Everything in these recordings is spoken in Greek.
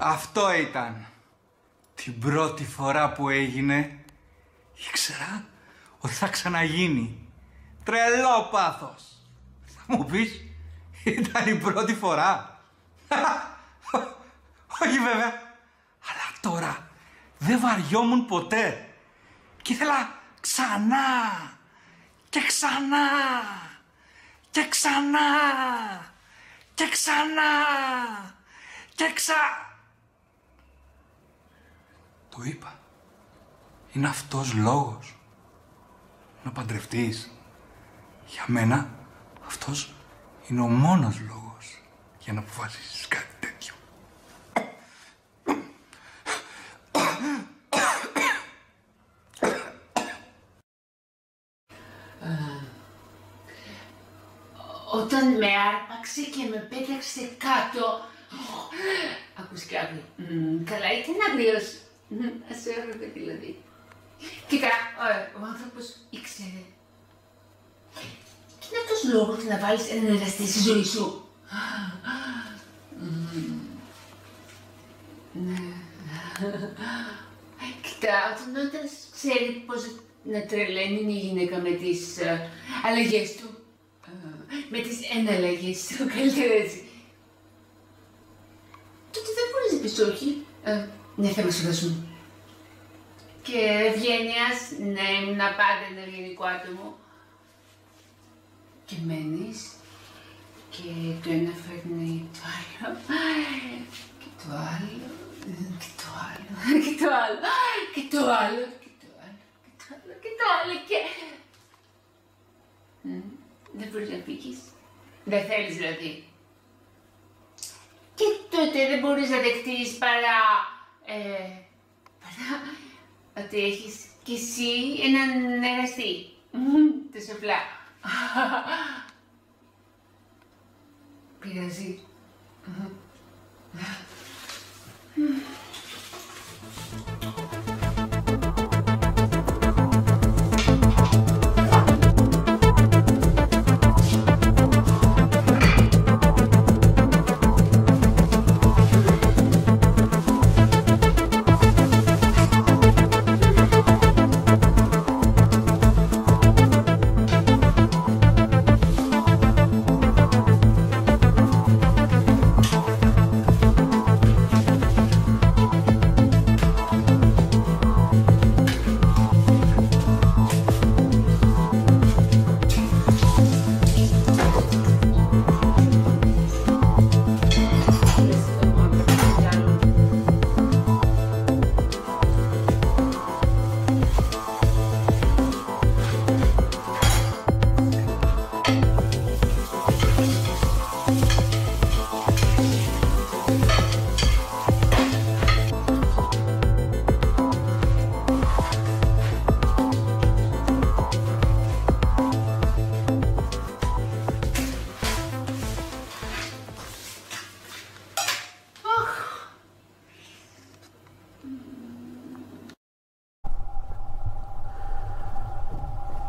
Αυτό ήταν. Την πρώτη φορά που έγινε, ήξερα ότι θα ξαναγίνει. Τρελό πάθος. Θα μου πεις, ήταν η πρώτη φορά. Όχι βέβαια. Αλλά τώρα δεν βαριόμουν ποτέ. Και ήθελα ξανά. Και ξανά. Και ξανά. Και ξανά. Και Το είπα. Είναι αυτός λόγος. Να παντρευτείς. Για μένα αυτός είναι ο μόνος λόγος για να αποφασίσεις κάτι τέτοιο. Όταν με άρπαξε και με πέταξε κάτω. Ακούς κάτι. Καλά, ήταν άγριος. Ας έβλεπε δηλαδή. Κοίτα, ο άνθρωπος ήξερε. Και είναι αυτός λόγος να βάλεις έναν εραστή στη ζωή σου. Κοίτα, όταν ξέρει πώς να τρελαίνει μια γυναίκα με τις αλλαγές του, με τις εναλλαγές του, καλύτερα έτσι, τότε δεν μπορείς να πεις όχι. Ναι, θα μας φανταστούν. Και ευγένειας, ναι, ήμουν πάντα ένα ευγενικό άτομο. Και μένεις και το ένα φέρνει το άλλο και το άλλο και το άλλο και το άλλο και το άλλο και το άλλο και το άλλο και... Δεν μπορείς να φύγεις. Δεν θέλεις δηλαδή. Και τότε δεν μπορείς να δεχτείς παρά ότι έχεις κι εσύ έναν εραστή. Τόσο απλά. Πειράζει.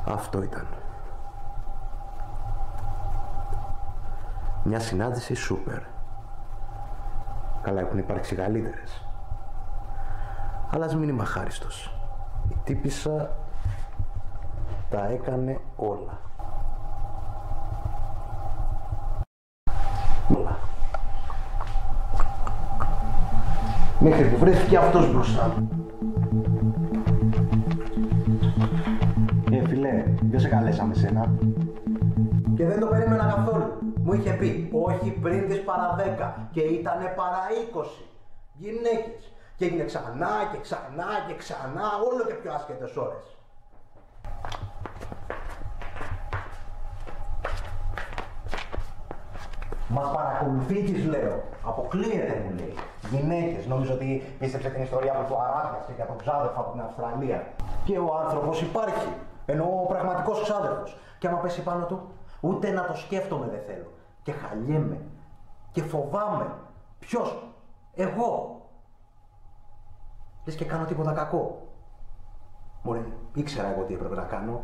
Αυτό ήταν. Μια συνάντηση σούπερ. Καλά, έχουν υπάρξει καλύτερες. Αλλά ας μην είμαι αχάριστος. Η τύπισσα τα έκανε όλα. Όλα. Μέχρι που βρέθηκε αυτός μπροστά μου. Φίλε, δεν σε καλέσαμε σένα. Και δεν το περίμενα καθόλου. Μου είχε πει όχι πριν τις παρά 10 και ήτανε παρά 20 γυναίκες. Και έγινε ξανά και ξανά και ξανά, όλο και πιο άσχετες ώρες. Μας παρακολουθεί, της λέω. Αποκλείεται, μου λέει. Γυναίκες, νόμιζε ότι πίστεψε την ιστορία που του αράπιασε για τον ξάδερφο από την Αυστραλία. Και ο άνθρωπος υπάρχει. Εννοώ ο πραγματικός ξάδερφος. Και άμα πέσει πάνω του, ούτε να το σκέφτομαι δεν θέλω. Και χαλιέμαι. Και φοβάμαι. Ποιος? Εγώ. Λες και κάνω τίποτα κακό. Μωρέ, ήξερα εγώ τι έπρεπε να κάνω,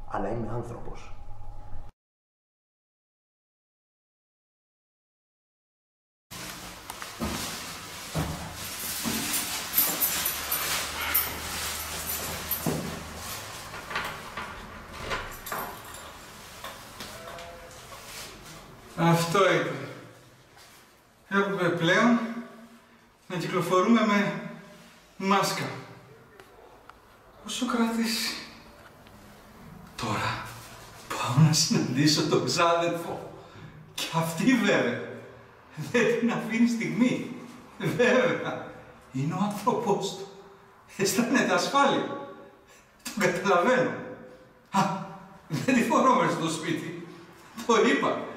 αλλά είμαι άνθρωπος. Αυτό είπε. Έπρεπε πλέον να κυκλοφορούμε με μάσκα. Όσο κρατήσει. Τώρα πάω να συναντήσω τον ξάδερφο. Και αυτή βέβαια δεν την αφήνει στιγμή. Βέβαια. Είναι ο άνθρωπός του. Αισθάνεται ασφάλεια. Τον καταλαβαίνω. Α, δεν τη φορώ μέσα στο σπίτι. Το είπα.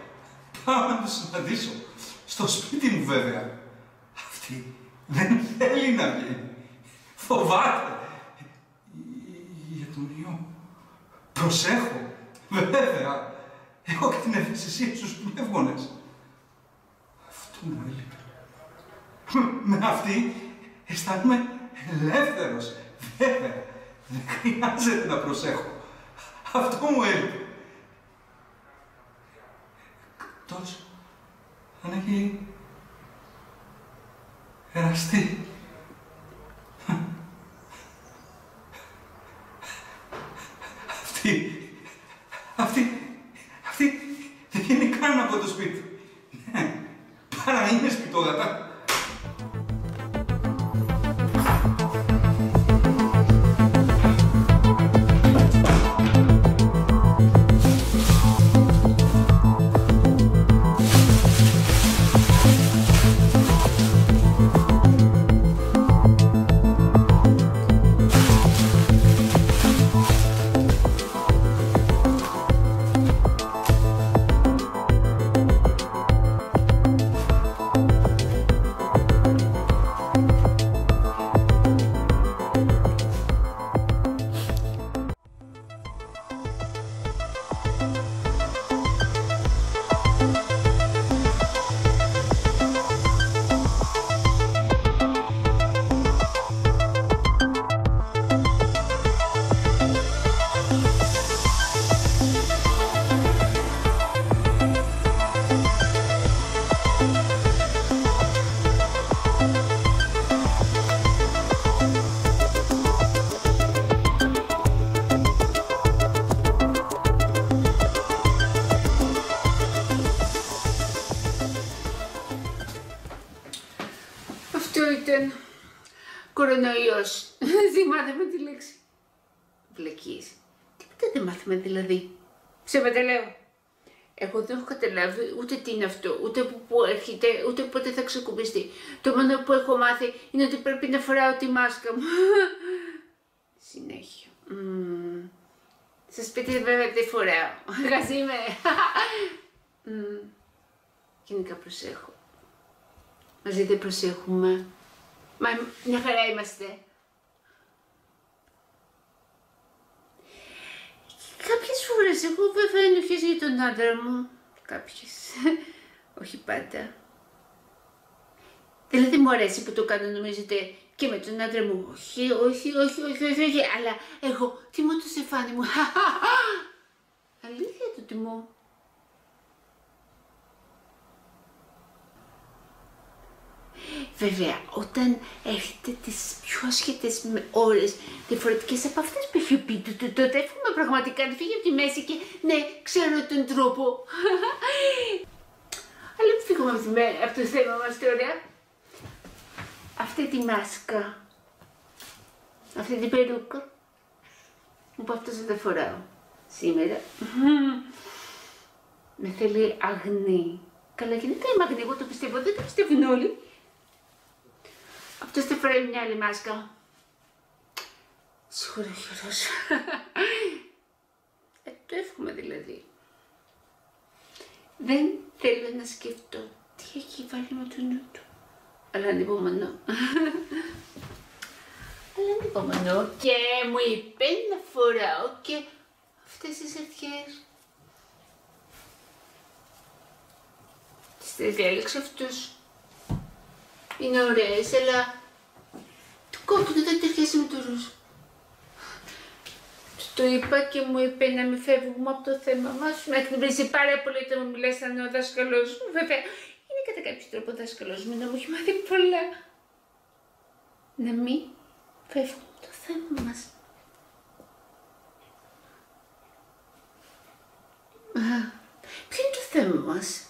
Πάω να τον συναντήσω. Στο σπίτι μου βέβαια. Αυτή δεν θέλει να βγαίνει. Φοβάται. Για τον ιό. Προσέχω. Βέβαια. Έχω και την ευαισθησία στους πνεύμονες. Αυτό μου έλειπε. Με αυτή αισθάνομαι ελεύθερος. Βέβαια. Δεν χρειάζεται να προσέχω. Αυτό μου έλειπε. Εκτός αν έχει εραστεί. Αυτή δεν βγαίνει καν από το σπίτι. Ναι, παρά να είναι σπιτόγατα. Ήταν κορονοϊός. Δεν μάθαμε τη λέξη. Βλακίες. Τίποτα δεν μάθαμε δηλαδή. Ψέματα λέω. Εγώ δεν έχω καταλάβει ούτε τι είναι αυτό, ούτε από πού έρχεται, ούτε πότε θα ξεκουμπιστεί. Το μόνο που έχω μάθει είναι ότι πρέπει να φοράω τη μάσκα μου. Συνέχεια. Στο σπίτι βέβαια δεν φοράω. Γαζί είμαι. Γενικά προσέχω. Μαζί δεν προσέχουμε. Μα μια χαρά είμαστε. Κάποιες φορές εγώ βέβαια ενοχές για τον άντρα μου. Κάποιες. Όχι πάντα. Δηλαδή μου αρέσει που το κάνω, νομίζετε, και με τον άντρα μου. Όχι. Αλλά εγώ τιμώ το στεφάνι μου. Αλήθεια το τιμώ. Βέβαια, όταν έχετε τις πιο ασχετές ώρες διαφορετικές από αυτές που έχει πει, τότε εύχομαι πραγματικά να φύγει από τη μέση και ναι, ξέρω τον τρόπο. Αλλά μην φύγουμε από το θέμα μας τώρα. Αυτή τη μάσκα, αυτή την περούκα, μου πω αυτός δεν τα φοράω σήμερα. Με θέλει αγνή. Καλά, γενικά είμαι αγνή, εγώ το πιστεύω, δεν το πιστεύουν όλοι. Αυτός δεν φοράει μια άλλη μάσκα. Σίγουρα χειρός. Το εύχομαι δηλαδή. Δεν θέλω να σκεφτώ τι έχει βάλει με το νου του. Αλλά ανυπομονώ. Και μου είπε να φοράω και αυτές τις αρχές. Τις διάλεξε αυτούς. Είναι ωραίες, αλλά το κόκκινο δεν ταιριάζει με το ροζ. Το είπα και μου είπε να μην φεύγουμε από το θέμα μας. Με εκνευρίζει πάρα πολύ το μου μιλάς σαν ο δάσκαλος μου. Βέβαια, είναι κατά κάποιο τρόπο ο δάσκαλος μου, να μου έχει μάθει πολλά. Να μην φεύγουμε από το θέμα μας. Ποιο είναι το θέμα μας?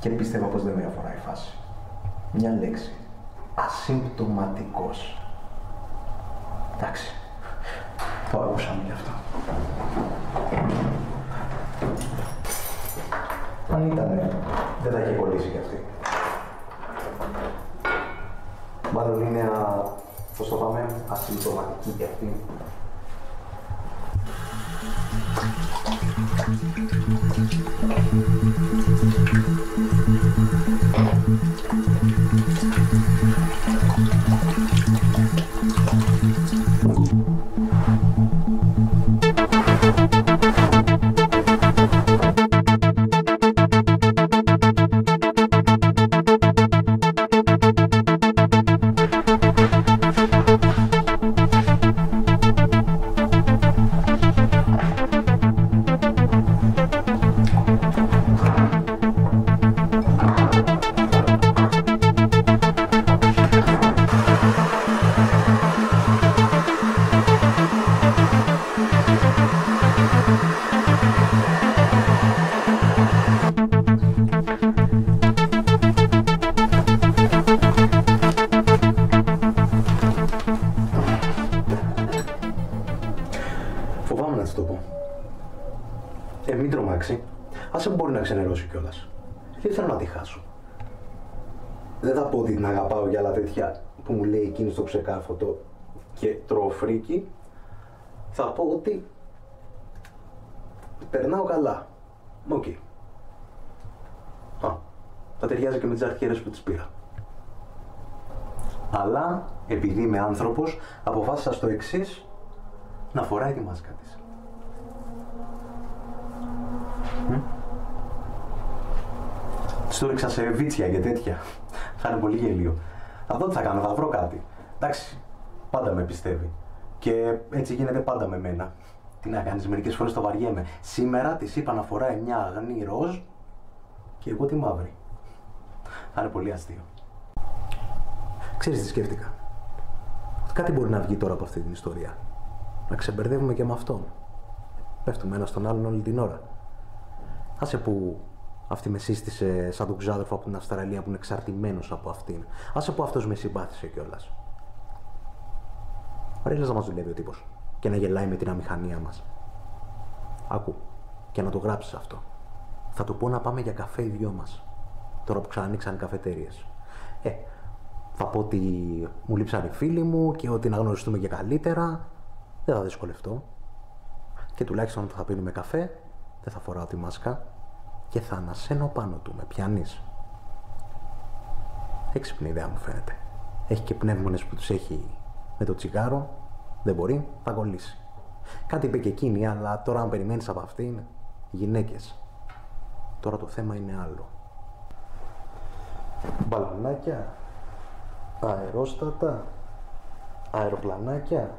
Και πίστευα πως δεν με αφορά η φάση. Μια λέξη. Ασυμπτωματικός. Εντάξει. Το ακούσαμε γι' αυτό. Αν ήτανε, δεν θα είχε κολλήσει κι αυτή. Μάλλον είναι, πώς το πάμε, ασυμπτωματική κι αυτή. Φοβάμαι να της το πω. Μην τρομάξει. Άσε μου μπορεί να ξενερώσει κιόλας. Δεν θέλω να τη χάσω. Δεν θα πω ότι την αγαπάω για άλλα τέτοια που μου λέει εκείνη στο ξεκάφωτο και τρώω φρίκι. Θα πω ότι περνάω καλά. Οκ. Θα ταιριάζει και με τις αρτιέρες που της πήρα. Αλλά επειδή είμαι άνθρωπος, αποφάσισα στο εξής, να φοράει τη μάσκα της. Της το ρίξα σε βίτσια και τέτοια. Θα είναι πολύ γελίο. Θα δω τι θα κάνω, θα βρω κάτι. Εντάξει, πάντα με πιστεύει. Και έτσι γίνεται πάντα με μένα. Τι να κάνεις, μερικές φορές το βαριέμαι. Σήμερα της είπα να φοράει μια αγνή ροζ και εγώ τη μαύρη. Θα είναι πολύ αστείο. Ξέρεις τι σκέφτηκα. Κάτι μπορεί να βγει τώρα από αυτή την ιστορία. Να ξεμπερδεύουμε και με αυτόν. Πέφτουμε ένας στον άλλον όλη την ώρα. Άσε που αυτή με σύστησε σαν τον ξάδερφο από την Αυστραλία που είναι εξαρτημένος από αυτήν. Άσε που αυτός με συμπάθησε κιόλας. Παρέλας να μας δουλεύει ο τύπος και να γελάει με την αμηχανία μας. Άκου, και να το γράψεις αυτό. Θα του πω να πάμε για καφέ οι δυο μας. Τώρα που ξανανοίξαν οι καφετέριες. Θα πω ότι μου λείψαν οι φίλοι μου και ότι να γνωριστούμε και καλύτερα. Δεν θα δυσκολευτώ. Και τουλάχιστον θα πίνουμε καφέ, δεν θα φοράω τη μάσκα και θα ανασένω πάνω του. Με πιάνεις? Έξυπνη ιδέα μου φαίνεται. Έχει και πνεύμονες που τους έχει με το τσιγάρο. Δεν μπορεί, θα κολλήσει. Κάτι είπε και εκείνη, αλλά τώρα αν περιμένεις από αυτήν, γυναίκες. Τώρα το θέμα είναι άλλο. Μπαλονάκια, αερόστατα, αεροπλανάκια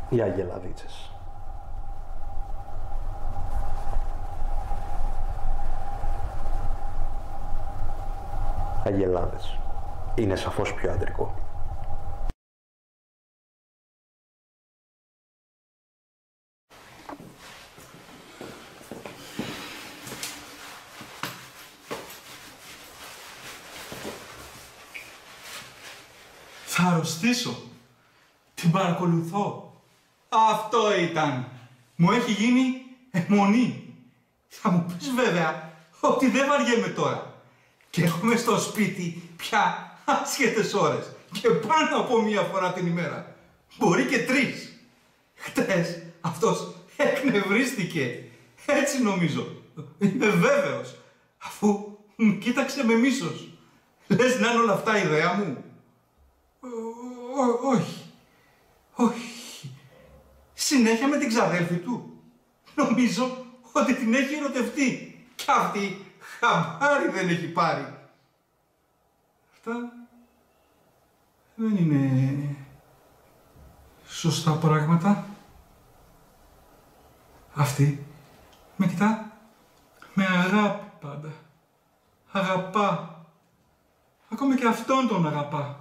ή αγελαδίτσες. Αγελάδες. Είναι σαφώς πιο αντρικό. Θα αρρωστήσω. Την παρακολουθώ. Αυτό ήταν. Μου έχει γίνει αιμονή. Θα μου πεις βέβαια ότι δεν βαριέμαι τώρα. Και έρχομαι στο σπίτι πια άσχετες ώρες. Και πάνω από μία φορά την ημέρα. Μπορεί και 3. Χτες αυτός εκνευρίστηκε. Έτσι νομίζω. Είμαι βέβαιος. Αφού μου κοίταξε με μίσος. Λες να είναι όλα αυτά ιδέα μου? Όχι. Όχι. Συνέχεια με την ξαδέλφη του. Νομίζω ότι την έχει ερωτευτεί. Κι αυτή χαμπάρι δεν έχει πάρει. Αυτά δεν είναι σωστά πράγματα. Αυτή με κοιτά με αγάπη πάντα. Αγαπά. Ακόμη και αυτόν τον αγαπά.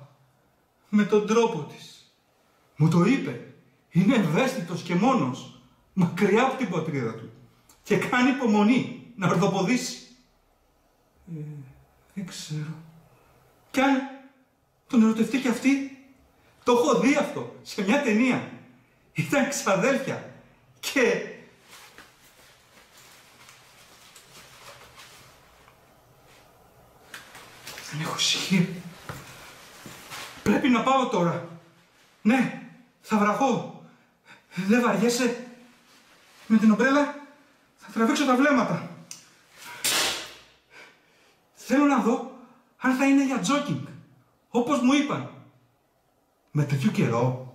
Με τον τρόπο της. Μου το είπε. Είναι ευαίσθητος και μόνος. Μακριά από την πατρίδα του. Και κάνει υπομονή να ορθοποδήσει. Δεν ξέρω. Κι αν τον ερωτευτεί κι αυτή, το έχω δει αυτό σε μια ταινία. Ήταν ξαδέλφια και... Δεν έχω ησυχία. Πρέπει να πάω τώρα. Ναι, θα βραχώ. Δεν βαριέσαι? Με την ομπρέλα θα τραβήξω τα βλέμματα. Θέλω να δω αν θα είναι για τζόκινγκ, όπως μου είπαν. Με τέτοιο καιρό,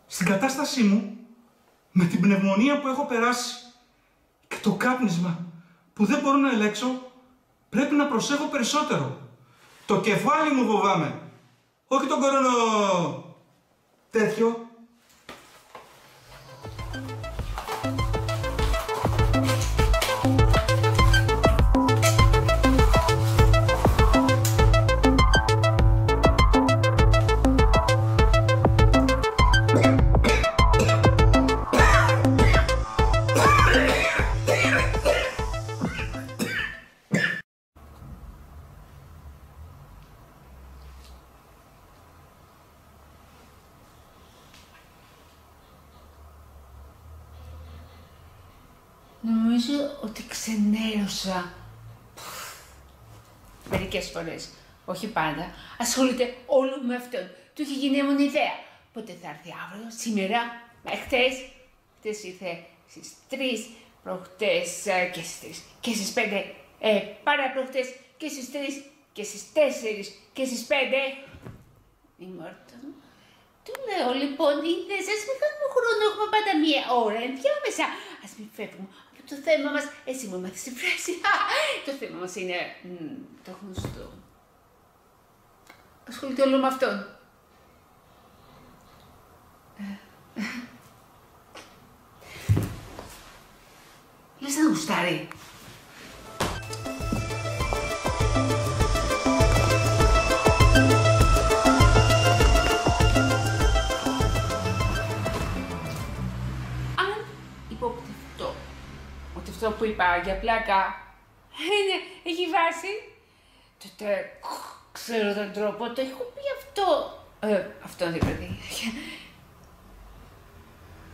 στην κατάστασή μου, με την πνευμονία που έχω περάσει και το κάπνισμα που δεν μπορώ να ελέγξω, πρέπει να προσέχω περισσότερο. Το κεφάλι μου φοβάμαι, όχι τον κορονο... τέτοιο. Νομίζω ότι ξενέρωσα. Μερικές φορές, όχι πάντα, ασχολείται όλο με αυτόν. Του είχε γίνει μόνο ιδέα. Πότε θα έρθει αύριο, σήμερα, χτες. Χτες ήρθε στις 3, προχτές και στις 3 και στις 5. Παραπροχτές και στις 3 και στις 4 και στις 5. Η Μόρτον. Του λέω λοιπόν, είδες, ας μην κάνουμε χρόνο, έχουμε πάντα μία ώρα ενδιάμεσα. Ας μην φεύγουμε από το θέμα μας. Εσύ μου μάθεις τη φράση. Το θέμα μας είναι το γνωστό. Ασχολείται όλο με αυτόν. Λες να γουστάρει. Ότι αυτό που είπα για πλάκα έχει βάση, τότε ξέρω τον τρόπο, το έχω πει αυτό. Αυτό δηλαδή.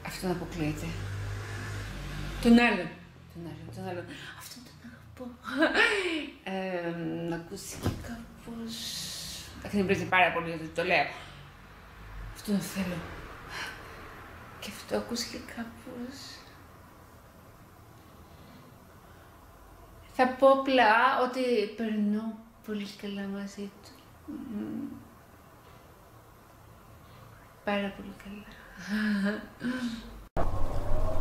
Αυτόν αποκλείεται. Τον άλλον. Αυτόν τον αγαπώ. Να ακούσει και κάπως... Δεν εμπρίζει πάρα πολύ ότι το λέω. Αυτόν θέλω. Και αυτό ακούσει και κάπως... Θα πω απλά ότι περνώ πολύ καλά μαζί του. Πάρα πολύ καλά.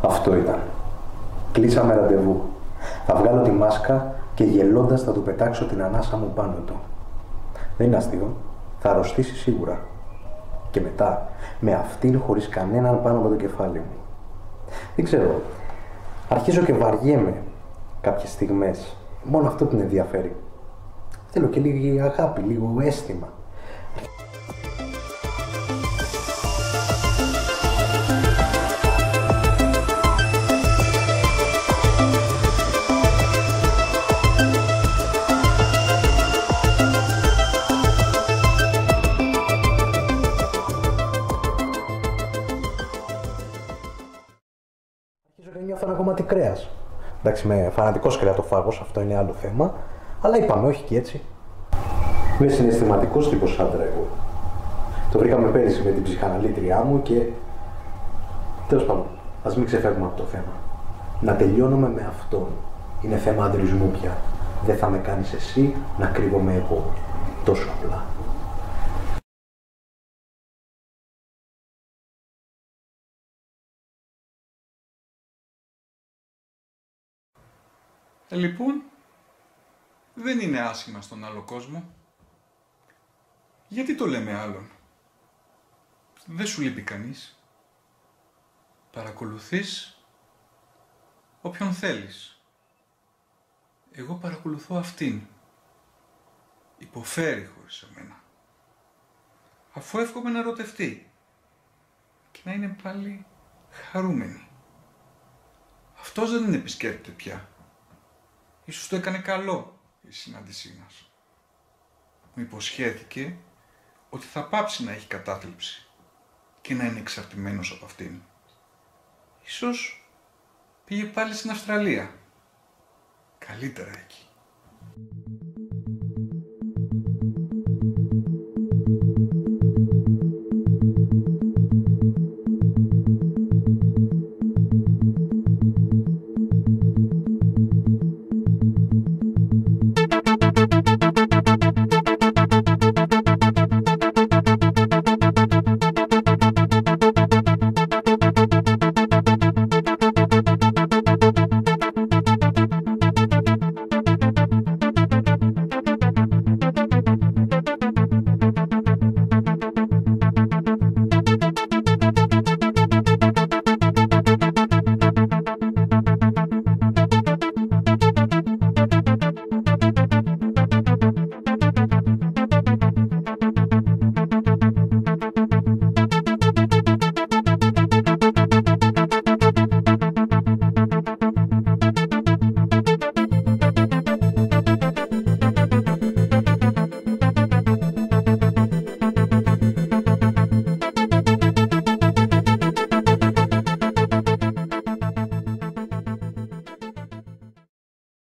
Αυτό ήταν. Κλείσαμε ραντεβού. Θα βγάλω τη μάσκα και γελώντας θα του πετάξω την ανάσα μου πάνω του. Δεν είναι αστείο. Θα αρρωστήσει σίγουρα. Και μετά, με αυτήν χωρίς κανέναν πάνω από το κεφάλι μου. Δεν ξέρω. Αρχίζω και βαριέμαι κάποιες στιγμές. Μόνο αυτό την ενδιαφέρει. Θέλω και λίγη αγάπη, λίγο αίσθημα. Αρχίζω και νιώθω ένα κομμάτι κρέας. Εντάξει, είμαι φανατικός κρεατοφάγος, αυτό είναι άλλο θέμα, αλλά είπαμε, όχι και έτσι. Είμαι συναισθηματικός τύπος άντρα εγώ. Το βρήκαμε πέρυσι με την ψυχαναλήτριά μου και... Τέλος πάντων, ας μην ξεφεύγουμε από το θέμα. Να τελειώνουμε με αυτόν. Είναι θέμα αντρισμού πια. Δεν θα με κάνεις εσύ να κρύβομαι εγώ. Τόσο απλά. Λοιπόν, δεν είναι άσχημα στον άλλο κόσμο. Γιατί το λέμε άλλον? Δεν σου λείπει κανείς. Παρακολουθείς όποιον θέλεις. Εγώ παρακολουθώ αυτήν. Υποφέρει χωρίς εμένα. Αφού εύχομαι να ερωτευτεί και να είναι πάλι χαρούμενη. Αυτός δεν την επισκέπτεται πια. Ίσως το έκανε καλό η συνάντησή μας. Μου υποσχέθηκε ότι θα πάψει να έχει κατάθλιψη και να είναι εξαρτημένος από αυτήν. Ίσως πήγε πάλι στην Αυστραλία. Καλύτερα εκεί.